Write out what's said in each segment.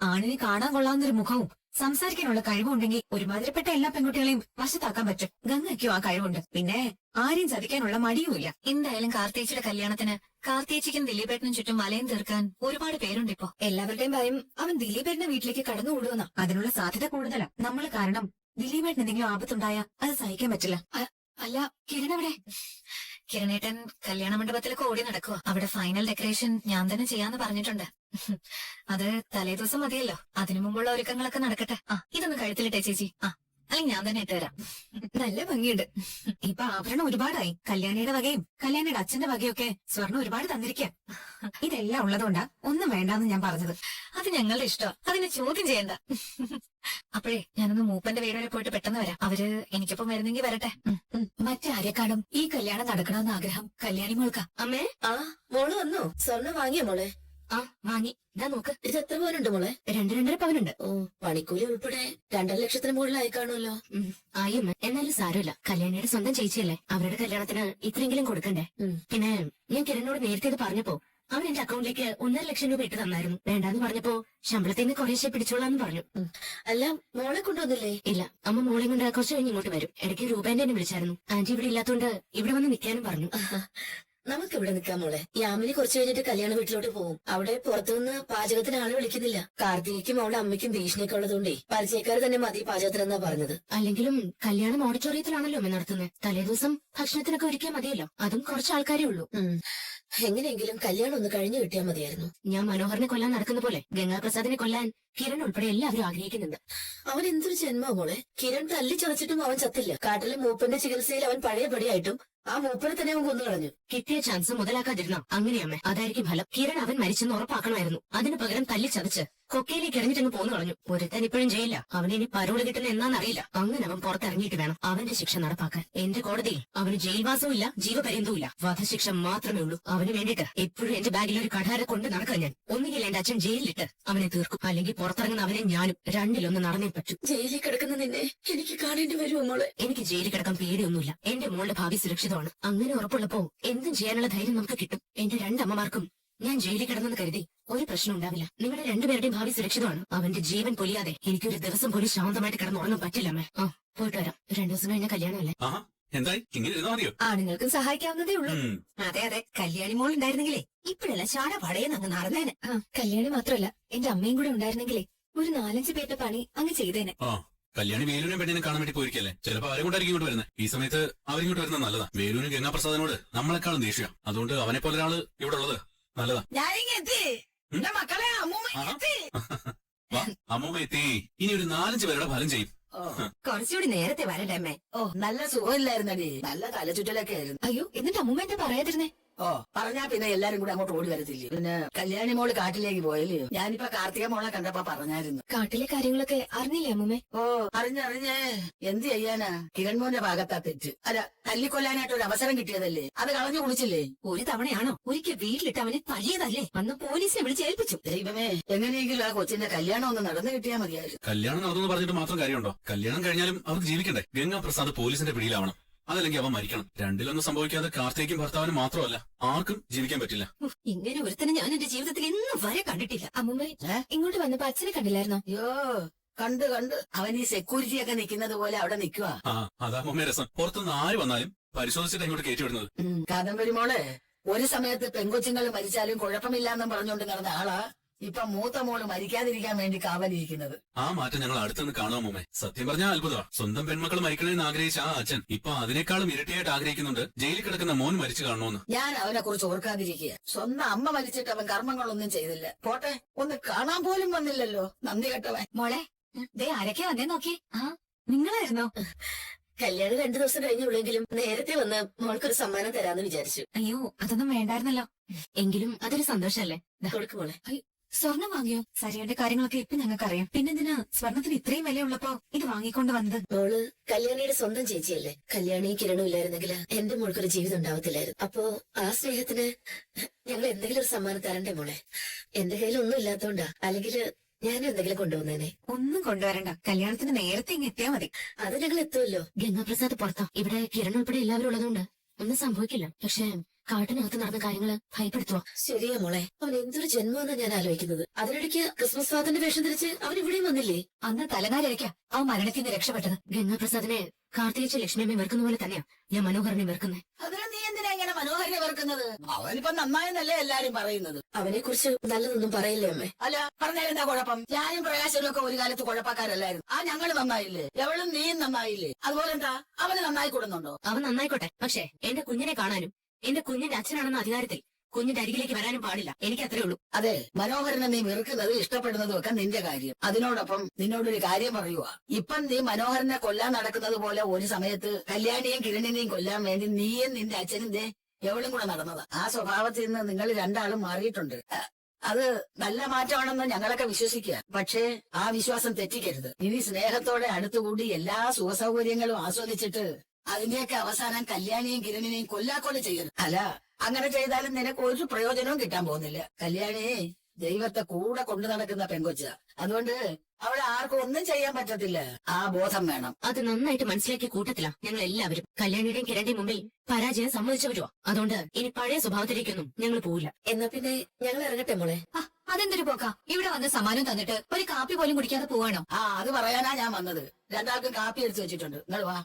ആണിനെ കാണാൻ കൊള്ളാവുന്നൊരു മുഖവും സംസാരിക്കാനുള്ള കഴിവുണ്ടെങ്കിൽ ഒരുമാതിരിപ്പെട്ട എല്ലാ പെൺകുട്ടികളെയും വശത്താക്കാൻ പറ്റും. ഗംഗയ്ക്കും ആ കഴിവുണ്ട്. പിന്നെ ആരെയും ചതിക്കാനുള്ള മടിയുമില്ല. എന്തായാലും കാർത്തിയേച്ചിയുടെ കല്യാണത്തിന് കാർത്തിയേച്ചിക്കും ദിലീപേട്ടനും ചുറ്റും വലയം തീർക്കാൻ ഒരുപാട് പേരുണ്ടിപ്പോ. എല്ലാവരുടെയും ഭയം അവൻ ദിലീപേട്ടന്റെ വീട്ടിലേക്ക് കടന്നുകൂടുമെന്ന. അതിനുള്ള സാധ്യത കൂടുതലാ. നമ്മൾ കാരണം ദിലീപേട്ടന് എന്തെങ്കിലും ആപത്തുണ്ടായാ അത് സഹിക്കാൻ പറ്റില്ല. അല്ല, കിരൺ എവിടെ? കിരണേട്ടൻ കല്യാണ മണ്ഡപത്തിലൊക്കെ ഓടി നടക്കുക. അവിടെ ഫൈനൽ ഡെക്കറേഷൻ ഞാൻ തന്നെ ചെയ്യാന്ന് പറഞ്ഞിട്ടുണ്ട്. അത് തലേദിവസം മതിയല്ലോ. അതിനു മുമ്പുള്ള ഒരുക്കങ്ങളൊക്കെ നടക്കട്ടെ. ഇതൊന്ന് കഴുത്തിലിട്ടേ ചേച്ചി. അല്ലെങ്കിൽ ഞാൻ തന്നെ ഇട്ടുതരാം. നല്ല ഭംഗിയുണ്ട്. ഇപ്പൊ ആഭരണം ഒരുപാടായി. കല്യാണിയുടെ വകയും കല്യാണിയുടെ അച്ഛന്റെ വകയൊക്കെ സ്വർണ്ണം ഒരുപാട് തന്നിരിക്കുക. ഇതെല്ലാം ഉള്ളതുകൊണ്ടാ ഒന്നും വേണ്ടാന്ന് ഞാൻ പറഞ്ഞത്. അത് ഞങ്ങളുടെ ഇഷ്ടം. അതിനെ ചോദ്യം ചെയ്യണ്ട. അപ്പോഴേ ഞാനൊന്ന് മൂപ്പന്റെ വീട് വരെ പോയിട്ട് പെട്ടെന്ന് വരാം. അവര് എനിക്കൊപ്പം വരുന്നെങ്കിൽ വരട്ടെ. മറ്റാരെക്കാളും ഈ കല്യാണം നടക്കണമെന്ന് ആഗ്രഹം കല്യാണി മോൾക്കാ. അമ്മേ, മോള് വന്നോ? സ്വർണ്ണം വാങ്ങിയ മോളെ? വാങ്ങി. ഇതാ നോക്ക്. ഇത് എത്ര പവനുണ്ട് മോളെ? 2.5 പവനുണ്ട്. ഓ, പണിക്കൂലി ഉൾപ്പെടെ 2.5 ലക്ഷത്തിന് മുകളിലായി കാണുമല്ലോ. ആയും എന്നാലും സാരമില്ല. കല്യാണിയുടെ സ്വന്തം ചേച്ചിയല്ലേ. അവരുടെ കല്യാണത്തിന് ഇത്രയെങ്കിലും കൊടുക്കണ്ടേ. പിന്നെ ഞാൻ കിരണിനോട് നേരത്തെ ഇത് പറഞ്ഞപ്പോ അവൻ എന്റെ അക്കൗണ്ടിലേക്ക് 1.5 ലക്ഷം രൂപ ഇട്ട് തന്നായിരുന്നു. വേണ്ടാന്ന് പറഞ്ഞപ്പോ ശമ്പളത്തിൽ നിന്ന് കുറേശ്ശെ പിടിച്ചോളാന്ന് പറഞ്ഞു. അല്ല, മോളെ കൊണ്ടുവന്നില്ലേ? ഇല്ല, അമ്മ മോളെ കൊണ്ട് കുറച്ച് കഴിഞ്ഞ് ഇങ്ങോട്ട് വരും. ഇടയ്ക്ക് രൂപേന്റെ എന്നെ വിളിച്ചായിരുന്നു. ആന്റി ഇവിടെ ഇല്ലാത്തോണ്ട് ഇവിടെ വന്ന് നിൽക്കാനും പറഞ്ഞു. നമുക്ക് ഇവിടെ നിൽക്കാം മോളെ. യാമിനി കുറച്ചു കഴിഞ്ഞിട്ട് കല്യാണ വീട്ടിലോട്ട് പോകും. അവിടെ പുറത്തുനിന്ന് പാചകത്തിന് ആളെ വിളിക്കുന്നില്ല. കാർത്തികയ്ക്കും അവളുടെ അമ്മയ്ക്കും ഭീഷണിയൊക്കെ ഉള്ളതുകൊണ്ടേ പരിചയക്കാർ തന്നെ മതി പാചകത്തിനെന്നാ പറഞ്ഞത്. അല്ലെങ്കിലും കല്യാണം ഓഡിറ്റോറിയത്തിലാണല്ലോ അമ്മ നടത്തുന്നത്. തലേദിവസം ഭക്ഷണത്തിനൊക്കെ ഒരുക്കിയാൽ മതിയല്ലോ. അതും കുറച്ച് ആൾക്കാരേ ഉള്ളൂ. എങ്ങനെയെങ്കിലും കല്യാണം ഒന്ന് കഴിഞ്ഞു കിട്ടിയാൽ മതിയായിരുന്നു. ഞാൻ മനോഹറിനെ കൊല്ലാൻ നടക്കുന്ന പോലെ ഗംഗാപ്രസാദിനെ കൊല്ലാൻ കിരൺ ഉൾപ്പെടെ എല്ലാവരും ആഗ്രഹിക്കുന്നുണ്ട്. അവൻ എന്തൊരു ജന്മ മോളെ. കിരൺ തല്ലി ചതച്ചിട്ടും അവൻ ചത്തില്ല. കാട്ടിലെ മൂപ്പന്റെ ചികിത്സയിൽ അവൻ പഴയപടിയായിട്ടും ആ മൂപ്പനെ തന്നെ അവൻ കൊന്നു കളഞ്ഞു. കിട്ടിയ ചാൻസ് മുതലാക്കാതിരുന്നോ? അങ്ങനെയമ്മേ, അതായിരിക്കും ഫലം. കിരൺ അവൻ മരിച്ചെന്ന് ഉറപ്പാക്കണമായിരുന്നു. അതിനു പകരം തല്ലി ചതച്ച് കൊക്കയിലേക്ക് ഇറങ്ങിട്ടങ്ങ് പോന്നു കളഞ്ഞു. ഒരുത്തൻ ഇപ്പോഴും ചെയ്യില്ല. അവന് ഇനി പരോള് കിട്ടുന്ന എന്നാന്നറിയില്ല. അങ്ങനെ അവൻ പുറത്തിറങ്ങിയിട്ട് വേണം അവന്റെ ശിക്ഷ നടപ്പാക്കാൻ. എന്റെ കോടതിയിൽ അവന് ജയിൽവാസവും ഇല്ല, ജീവപര്യന്തവും ഇല്ല. വധശിക്ഷ മാത്രമേ ഉള്ളൂ. അവന് വേണ്ടിയിട്ട് എപ്പോഴും എന്റെ ബാഗിൽ ഒരു കഠാര കൊണ്ട് നടക്കാൻ ഞാൻ. ഒന്നുകിൽ എന്റെ അച്ഛൻ ജയിലിലിട്ട് അവനെ തീർക്കും, അല്ലെങ്കിൽ പുറത്തിറങ്ങുന്ന അവനെ ഞാനും. രണ്ടിലൊന്ന് നടന്നേ പറ്റൂ. ജയിലിൽ കിടക്കുന്ന നിന്നെ എനിക്ക് കാണേണ്ടി വരുമോ മോളെ? എനിക്ക് ജയിലിൽ കിടക്കാൻ പേടിയൊന്നുമില്ല. എന്റെ മോളുടെ ഭാവി സുരക്ഷിതമാണ്. അങ്ങനെ ഉറപ്പുള്ളപ്പോ എന്തും ചെയ്യാനുള്ള ധൈര്യം നമുക്ക് കിട്ടും. എന്റെ രണ്ടമ്മമാർക്കും ഞാൻ ജയിലിൽ കിടന്നെന്ന് കരുതി ഒരു പ്രശ്നം ഉണ്ടാവില്ല. നിങ്ങളുടെ രണ്ടുപേരുടെയും ഭാവി സുരക്ഷിതമാണ്. അവന്റെ ജീവൻ പൊലിയാതെ എനിക്കൊരു ദിവസം പോലും ശാന്തമായിട്ട് കിടന്നുറങ്ങാൻ പറ്റില്ല അമ്മേ. പോയിട്ട് വരാം. 2 ദിവസം കഴിഞ്ഞ കല്യാണമല്ലേ. എന്തായി ഇങ്ങനെ ഇരുന്നാ മതിയോ? ആണുങ്ങൾക്കും സഹായിക്കാവുന്നതേ ഉള്ളൂ. അതെ അതെ, കല്യാണി മോൾ ഉണ്ടായിരുന്നെങ്കിലേ ഇപ്പോഴല്ല ചാട പടയെന്ന് അങ്ങ് നടന്നേനെ. കല്യാണി മാത്രമല്ല, എന്റെ അമ്മയും കൂടെ ഉണ്ടായിരുന്നെങ്കിലേ ഒരു 4-5 പേരുടെ പണി അങ്ങ് ചെയ്തേനെ. കല്യാണി വേലുവിനെ പെണ്ണിനെ കാണാൻ വേണ്ടി പോയിരിക്കല്ലേ. ചിലപ്പോ അവരെ കൊണ്ടായിരിക്കും ഇങ്ങോട്ട് വരുന്നത്. ഈ സമയത്ത് അവരിങ്ങോട്ട് വരുന്നത് നല്ലതാ. വേലുവിന് ഗംഗാപ്രസാദിനോട് നമ്മളെക്കാളും ദേഷ്യം. അതുകൊണ്ട് അവനെ പോലെ ഒരാള് ഇവിടെ ഉള്ളത് നല്ലതാ. മക്കളെ, അമ്മൂമ്മ എത്തി. ഇനി ഒരു 4-5 പേരുടെ ഫലം ചെയ്യും. കുറച്ചുകൂടി നേരത്തെ വരണ്ടേ അമ്മേ. നല്ല സുഖമില്ലായിരുന്നടി. നല്ല തലചുറ്റലൊക്കെ ആയിരുന്നു. അയ്യോ, എന്നിട്ട് അമ്മൂമ്മ എന്താ പറയാതിരുന്നേ? പറഞ്ഞാ പിന്നെ എല്ലാരും കൂടെ അങ്ങോട്ട് ഓടി വരത്തില്ലേ. പിന്നെ കല്യാണി മോള് കാട്ടിലേക്ക് പോയല്ലയോ. ഞാനിപ്പോ കാർത്തിക മോളെ കണ്ടപ്പോ പറഞ്ഞായിരുന്നു. കാട്ടിലെ കാര്യങ്ങളൊക്കെ അറിഞ്ഞില്ലേ അമ്മൂമ്മേ? അറിഞ്ഞേ. എന്ത് ചെയ്യാനാ? കിരൺ മോന്റെ ഭാഗത്താ തെറ്റ്. അല്ല, തല്ലിക്കൊല്ലാനായിട്ട് ഒരു അവസരം കിട്ടിയതല്ലേ, അത് കളഞ്ഞു കുളിച്ചില്ലേ. ഒരു തവണയാണോ? ഒരിക്കൽ വീട്ടിലിട്ട് അവനെ തല്ലിയതല്ലേ. അന്ന് പോലീസിനെ വിളിച്ച് ഏൽപ്പിച്ചു. ദൈവമേ, എങ്ങനെയെങ്കിലും ആ കൊച്ചിന്റെ കല്യാണം ഒന്ന് നടന്നു കിട്ടിയാൽ മതിയായിരുന്നു. കല്യാണം നടന്നു പറഞ്ഞിട്ട് മാത്രം കാര്യമുണ്ടോ? കല്യാണം കഴിഞ്ഞാലും അവർക്ക് ജീവിക്കണ്ടേ. ഗംഗാപ്രസാദ് പോലീസിന്റെ പിടിയിലാവണം. അതല്ലെങ്കിൽ അവൻ മരിക്കണം. രണ്ടിലൊന്നും സംഭവിക്കാതെ കാർത്തികയ്ക്കും ഭർത്താവിനും മാത്രമല്ല ആർക്കും ജീവിക്കാൻ പറ്റില്ല. ഇങ്ങനെ ഒരുത്തനെ ഞാൻ എന്റെ ജീവിതത്തിൽ ഇന്നും വരെ കണ്ടിട്ടില്ല. അമ്മൂമ്മ ഇങ്ങോട്ട് വന്നപ്പോ അച്ഛനെ കണ്ടില്ലായിരുന്നോ? അയ്യോ, കണ്ട് അവൻ ഈ സെക്യൂരിറ്റി ഒക്കെ നിൽക്കുന്നത് പോലെ അവിടെ നിൽക്കുക. അതാ അമ്മൂമ്മ രസം. പുറത്തുനിന്ന് ആര് വന്നാലും പരിശോധിച്ചിട്ട് ഇങ്ങോട്ട് കയറ്റി വിടുന്നത്. കാദംബരി മോളെ, ഒരു സമയത്ത് പെൺകൊച്ചുങ്ങൾ മരിച്ചാലും കുഴപ്പമില്ലാന്നും പറഞ്ഞുകൊണ്ട് നടന്ന ആളാ ഇപ്പൊ മൂത്ത മോള് മരിക്കാതിരിക്കാൻ വേണ്ടി കാവലിരിക്കുന്നത്. ആ മാറ്റം ഞങ്ങൾ അടുത്തുനിന്ന് കാണുമോ അമ്മൂമ്മ? സത്യം പറഞ്ഞാൽ അത്ഭുതമാണ്. സ്വന്തം പെൺമക്കൾ മരിക്കണമെന്ന് ആഗ്രഹിച്ച ആ അച്ഛൻ ഇപ്പൊ അതിനേക്കാളും ഇരട്ടിയായിട്ട് ആഗ്രഹിക്കുന്നുണ്ട് ജയിലിൽ കിടക്കുന്ന മോൻ മരിച്ചു കാണണമെന്ന്. ഞാൻ അവനെ കുറിച്ച് ഓർക്കാതിരിക്കുക. സ്വന്തം അമ്മ മരിച്ചിട്ട് അവൻ കർമ്മങ്ങളൊന്നും ചെയ്തില്ല. പോട്ടെ, ഒന്ന് കാണാൻ പോലും വന്നില്ലല്ലോ, നന്ദി കെട്ടവൻ. മോളെ, ദേ ആരൊക്കെ വന്നേ നോക്കി. നിങ്ങളായിരുന്നോ? കല്യാണം 2 ദിവസം കഴിഞ്ഞുള്ളെങ്കിലും നേരത്തെ വന്ന് മോൾക്കൊരു സമ്മാനം തരാന്ന് വിചാരിച്ചു. അയ്യോ, അതൊന്നും വേണ്ടായിരുന്നല്ലോ. എങ്കിലും അതൊരു സന്തോഷല്ലേ. കൊടുക്ക് മോളെ. സ്വർണം വാങ്ങിയോ? സരിയുടെ കാര്യങ്ങളൊക്കെ ഇപ്പൊ ഞങ്ങൾക്കറിയാം. പിന്നെന്തിനാ സ്വർണത്തിന് ഇത്രയും വിലയുള്ളപ്പോ ഇത് വാങ്ങിക്കൊണ്ട് വന്നത്? മോള് കല്യാണിയുടെ സ്വന്തം ചേച്ചിയല്ലേ. കല്യാണി കിരണും ഇല്ലായിരുന്നെങ്കിൽ എന്റെ മോൾക്കൊരു ജീവിതം ഉണ്ടാവത്തില്ലായിരുന്നു. അപ്പോ ആ സ്നേഹത്തിന് ഞങ്ങൾ എന്തെങ്കിലും ഒരു സമ്മാനം തരണ്ടേ മോളെ? എന്റെ കയ്യിൽ ഒന്നും ഇല്ലാത്തോണ്ടാ, അല്ലെങ്കിൽ ഞാൻ എന്തെങ്കിലും കൊണ്ടുവന്നേനെ. ഒന്നും കൊണ്ടുവരണ്ട, കല്യാണത്തിന് നേരത്തെ ഇങ്ങ് എത്തിയാ മതി. അത് ഞങ്ങൾ എത്തുമല്ലോ. ഗംഗാപ്രസാദ് പുറത്താ. ഇവിടെ കിരൺ ഉൾപ്പെടെ എല്ലാവരും ഉള്ളതുകൊണ്ട് ഒന്നും സംഭവിക്കില്ല. പക്ഷെ കാട്ടിനകത്ത് നടന്ന കാര്യങ്ങള് ഭയപ്പെടുത്തുക. ശരിയാ മോളെ, അവൻ എന്തൊരു ജന്മമെന്നാ ഞാൻ ആലോചിക്കുന്നത്. അതിനിടയ്ക്ക് ക്രിസ്മസ് ഫാദറിന്റെ വേഷം ധരിച്ച് അവൻ ഇവിടെയും വന്നില്ലേ? അന്ന് തലനാരിഴയ്ക്ക അവൻ മരണത്തിൽ നിന്ന് രക്ഷപ്പെട്ടത്. ഗംഗാപ്രസാദിനെ കാർത്തികേച്ച ലക്ഷ്മിയമ്മയെ വെറുക്കുന്ന പോലെ തന്നെയാ ഞാൻ മനോഹരനെ വെറുക്കുന്നത്. അതിന് നീ എന്തിനാ ഇങ്ങനെ മനോഹരനെ വെറുക്കുന്നത്? അവനിപ്പോ നന്നായെന്നല്ലേ എല്ലാരും പറയുന്നത്. അവനെ കുറിച്ച് നല്ലതൊന്നും പറയില്ലേ അമ്മേ? അല്ല, പറഞ്ഞാൽ എന്താ കുഴപ്പം? ഞാനും പ്രകാശനും ഒക്കെ ഒരു കാലത്ത് കുഴപ്പക്കാരല്ലായിരുന്നു. ആ ഞങ്ങള് നന്നായില്ലേ? എവളും നീയും നന്നായില്ലേ? അതുപോലെ എന്താ അവന് നന്നായി കൂടുന്നുണ്ടോ? അവൻ നന്നായിക്കോട്ടെ, പക്ഷേ എന്റെ കുഞ്ഞിനെ കാണാനും എന്റെ കുഞ്ഞിന്റെ അച്ഛനാണെന്ന അധികാരത്തിൽ കുഞ്ഞിന്റെ അരികിലേക്ക് വരാനും പാടില്ല. എനിക്ക് അത്രേ ഉള്ളൂ. അതെ, മനോഹരനെ നീ വെറുക്കുന്നതും ഇഷ്ടപ്പെടുന്നതും ഒക്കെ നിന്റെ കാര്യം. അതിനോടൊപ്പം നിന്നോടൊരു കാര്യം പറയുക. ഇപ്പം നീ മനോഹരനെ കൊല്ലാൻ നടക്കുന്നത് പോലെ ഒരു സമയത്ത് കല്യാണിയെയും കിരണിനെയും കൊല്ലാൻ വേണ്ടി നീയും നിന്റെ അച്ഛനും ദേ എവളും കൂടെ നടന്നതാ. ആ സ്വഭാവത്തിൽ നിന്ന് നിങ്ങൾ രണ്ടാളും മാറിയിട്ടുണ്ട്. അത് നല്ല മാറ്റമാണെന്ന് ഞങ്ങളൊക്കെ വിശ്വസിക്കുക. പക്ഷേ ആ വിശ്വാസം തെറ്റിക്കരുത്. ഇനി സ്നേഹത്തോടെ അടുത്തുകൂടി എല്ലാ സുഖസൗകര്യങ്ങളും ആസ്വദിച്ചിട്ട് അതിന്റെയൊക്കെ അവസാനം കല്യാണിയും കിരണിനെയും കൊല്ലാക്കൊല ചെയ്യരുത്. അല്ല, അങ്ങനെ ചെയ്താലും നിനക്ക് ഒരു പ്രയോജനവും കിട്ടാൻ പോകുന്നില്ല. കല്യാണി ദൈവത്തെ കൂടെ കൊണ്ടു നടക്കുന്ന പെങ്കൊച്ച. അതുകൊണ്ട് അവിടെ ആർക്കും ഒന്നും ചെയ്യാൻ പറ്റത്തില്ല. ആ ബോധം വേണം. അത് നന്നായിട്ട് മനസ്സിലാക്കിയ കൂട്ടത്തിലാ ഞങ്ങൾ എല്ലാവരും. കല്യാണിയുടെയും കിരണിന്റെയും മുമ്പിൽ പരാജയം സമ്മതിച്ചവരുവാ. അതുകൊണ്ട് ഇനി പഴയ സ്വഭാവത്തിലേക്കൊന്നും ഞങ്ങൾ പോവില്ല. എന്നാ പിന്നെ ഞങ്ങൾ ഇറങ്ങട്ടെ മോളെ. അതെന്തൊരു പോക്കാ? ഇവിടെ വന്ന് സമ്മാനം തന്നിട്ട് ഒരു കാപ്പി പോലും കുടിക്കാതെ പോവാണോ? ആ, അത് പറയാനാ ഞാൻ വന്നത്. രണ്ടാൾക്കും കാപ്പി എടുത്തു വെച്ചിട്ടുണ്ട്. നിങ്ങൾ വാ.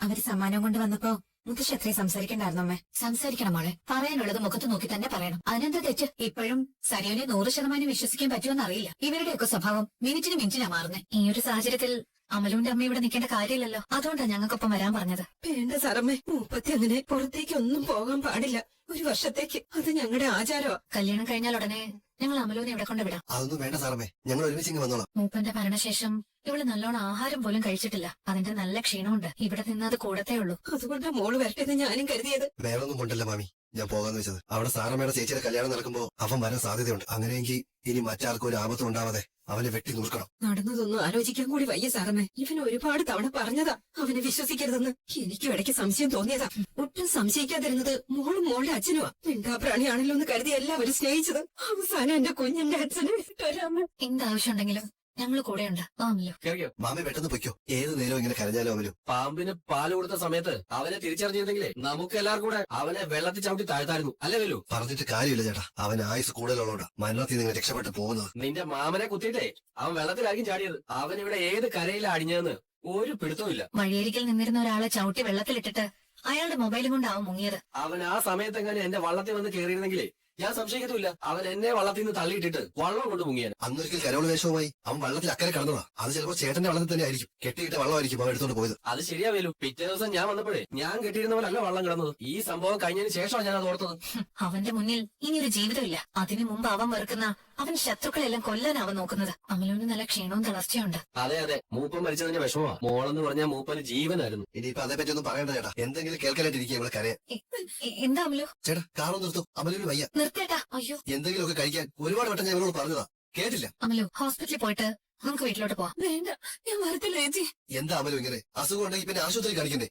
അവര് സമ്മാനം കൊണ്ട് വന്നപ്പോ മുത്തശ്ശത്രി സംസാരിക്കണ്ടായിരുന്നു അമ്മേ. സംസാരിക്കണം മോളെ. പറയാനുള്ളത് മുഖത്ത് നോക്കി തന്നെ പറയണം. അതിനെന്താ തെറ്റ്? ഇപ്പോഴും സരിയോനെ 100% വിശ്വസിക്കാൻ പറ്റുമെന്ന് അറിയില്ല. ഇവരുടെയൊക്കെ സ്വഭാവം മിനിറ്റിന് മിനിറ്റിനാ മാറുന്നേ. ഈ ഒരു സാഹചര്യത്തിൽ അമലുവിന്റെ അമ്മ ഇവിടെ നിൽക്കേണ്ട കാര്യമില്ലല്ലോ. അതുകൊണ്ടാ ഞങ്ങൾക്കൊപ്പം വരാൻ പറഞ്ഞത്. വേണ്ട സാറമ്മേ, മൂപ്പത്തി അങ്ങനെ പുറത്തേക്ക് ഒന്നും പോകാൻ പാടില്ല. ഒരു വർഷത്തേക്ക്. അത് ഞങ്ങളുടെ ആചാരമാ. കല്യാണം കഴിഞ്ഞാൽ ഉടനെ ഞങ്ങൾ അമലുവിനെ ഇവിടെ കൊണ്ടുവിടാം. അതൊന്നും വേണ്ട സാറമ്മേ, ഞങ്ങൾ ഒരുമിച്ച് ഇങ്ങ് വന്നോളാം. മൂപ്പന്റെ മരണശേഷം ഇവള് നല്ലോണം ആഹാരം പോലും കഴിച്ചിട്ടില്ല. അതിന്റെ നല്ല ക്ഷീണമുണ്ട്. ഇവിടെ നിന്ന് അത് കൂടത്തേ ഉള്ളൂ. അതുകൊണ്ടാ മോള് വരട്ടെന്ന് ഞാനും കരുതിയത്. വേറൊന്നും കൊണ്ടല്ല മാമി ഞാൻ പോകാന്ന് വെച്ചത്. അവിടെ സാറമ്മയുടെ ചേച്ചിയുടെ കല്യാണം നടക്കുമ്പോ അവൻ വരാൻ സാധ്യതയുണ്ട്. അങ്ങനെയെങ്കിൽ ഇനി മറ്റാർക്കും ഒരു ആപത്തും ഉണ്ടാവാതെ അവനെ വെട്ടി നുറുക്കണം. നടന്നതൊന്നും ആലോചിക്കാൻ കൂടി വയ്യ സാറമ്മേ. ഇവൻ ഒരുപാട് തവണ പറഞ്ഞതാ അവനെ വിശ്വസിക്കരുതെന്ന്. എനിക്കും ഇടയ്ക്ക് സംശയം തോന്നിയതാ. ഒട്ടും സംശയിക്കാതിരുന്നത് മോളും മോളുടെ അച്ഛനുമാ. മിണ്ടാപ്രാണിയാണല്ലോ എന്ന് കരുതി എല്ലാവരും സ്നേഹിച്ചത്. അവസാനം എന്റെ കുഞ്ഞിന്റെ അച്ഛനെ വിട്ടൊരാമ. എന്താവശ്യമുണ്ടെങ്കിലും ഞങ്ങൾ കൂടെയുണ്ട്. ആമല്ലോ. കേറിയോ? മാമി പെട്ടെന്ന് പൊയ്ക്കോ. ഏത് നേരം ഇങ്ങനെ കരഞ്ഞാലും അവനും. പാമ്പിന് പാല് കൊടുത്ത സമയത്ത് അവനെ തിരിച്ചറിഞ്ഞിരുന്നെങ്കിലേ നമുക്ക് എല്ലാവർക്കും കൂടെ അവനെ വെള്ളത്തിൽ ചവിട്ടി താഴ്ത്തായിരുന്നു. അല്ലേ വേലു? പറഞ്ഞിട്ട് കാര്യമില്ല ചേട്ടാ. അവൻ ആയുസ് കൂടുതലുള്ളോണ്ടാ മരണത്തിൽ നിങ്ങൾ രക്ഷപ്പെട്ട് പോകുന്നത്. നിന്റെ മാമനെ കുത്തിയിട്ടേ അവൻ വെള്ളത്തിലായിരിക്കും ചാടിയത്. അവൻ ഇവിടെ ഏത് കരയിലാ അടിഞ്ഞതെന്ന് ഒരു പിടുത്തവും ഇല്ല. വഴിയരികിൽ നിന്നിരുന്ന ഒരാളെ ചവിട്ടി വെള്ളത്തിലിട്ടിട്ട് അയാളുടെ മൊബൈലും കൊണ്ടാവും മുങ്ങിയത്. അവൻ ആ സമയത്ത് എങ്ങനെ എന്റെ വള്ളത്തിൽ വന്ന് കയറിയിരുന്നെങ്കിലേ ഞാൻ സംശയിക്കത്തുമില്ല. അവൻ എന്നെ വള്ളത്തിൽ നിന്ന് തള്ളിയിട്ടിട്ട് വള്ളം കൊണ്ട് മുങ്ങിയാൻ. അന്നൊരിക്കൽ കരോള് വേഷവുമായി അവൻ വള്ളത്തിൽ അക്കരെ കടന്നതാ. അത് ചിലപ്പോ ചേട്ടന്റെ വള്ളത്തിൽ തന്നെ ആയിരിക്കും. കെട്ടിയിട്ട വള്ളമായിരിക്കും അവൻ എടുത്തോണ്ട് പോയത്. അത് ശരിയാ വേലു. പിറ്റേ ദിവസം ഞാൻ വന്നപ്പോഴേ ഞാൻ കെട്ടിയിരുന്ന പോലല്ല വള്ളം കിടന്നത്. ഈ സംഭവം കഴിഞ്ഞതിന് ശേഷമാണ് ഞാൻ അത് ഓർത്തത്. അവന്റെ മുന്നിൽ ഇനിയൊരു ജീവിതമില്ല. അതിനു മുമ്പ് അവൻ വെറുക്കുന്ന അവൻ ശത്രുക്കളെല്ലാം കൊല്ലാനാവൻ നോക്കുന്നത്. അമലുവിന് നല്ല ക്ഷീണവും തളർച്ചയുണ്ട്. അതെ അതെ, മൂപ്പൻ മരിച്ചതിന്റെ വിഷമമാ. മോളെന്ന് പറഞ്ഞാൽ മൂപ്പന് ജീവനായിരുന്നു. ഇനിയിപ്പോ അതേപ്പറ്റി ഒന്നും പറയണ്ട ചേട്ടാ. എന്തെങ്കിലും കേൾക്കാനായിട്ടിരിക്കുക ഇവിടെ കരയാൻ. എന്താ അമലു? ചേട്ടാ കാറും നിർത്തും. അമലിന് വയ്യ. നിർത്തേട്ടാ. അയ്യോ എന്തെങ്കിലുമൊക്കെ കഴിക്കാൻ ഒരുപാട് വട്ടം ഞാൻ ഇവരോട് പറഞ്ഞതാ. കേട്ടില്ല. അമലു, ഹോസ്പിറ്റലിൽ പോയിട്ട് നമുക്ക് വീട്ടിലോട്ട് പോവാം. വേണ്ട, ഞാൻ വരത്തില്ല ചേച്ചി. എന്താ അമലും ഇങ്ങനെ? അസുഖം ഉണ്ടെങ്കിൽ പിന്നെ ആശുപത്രി കാണിക്കണ്ടേ?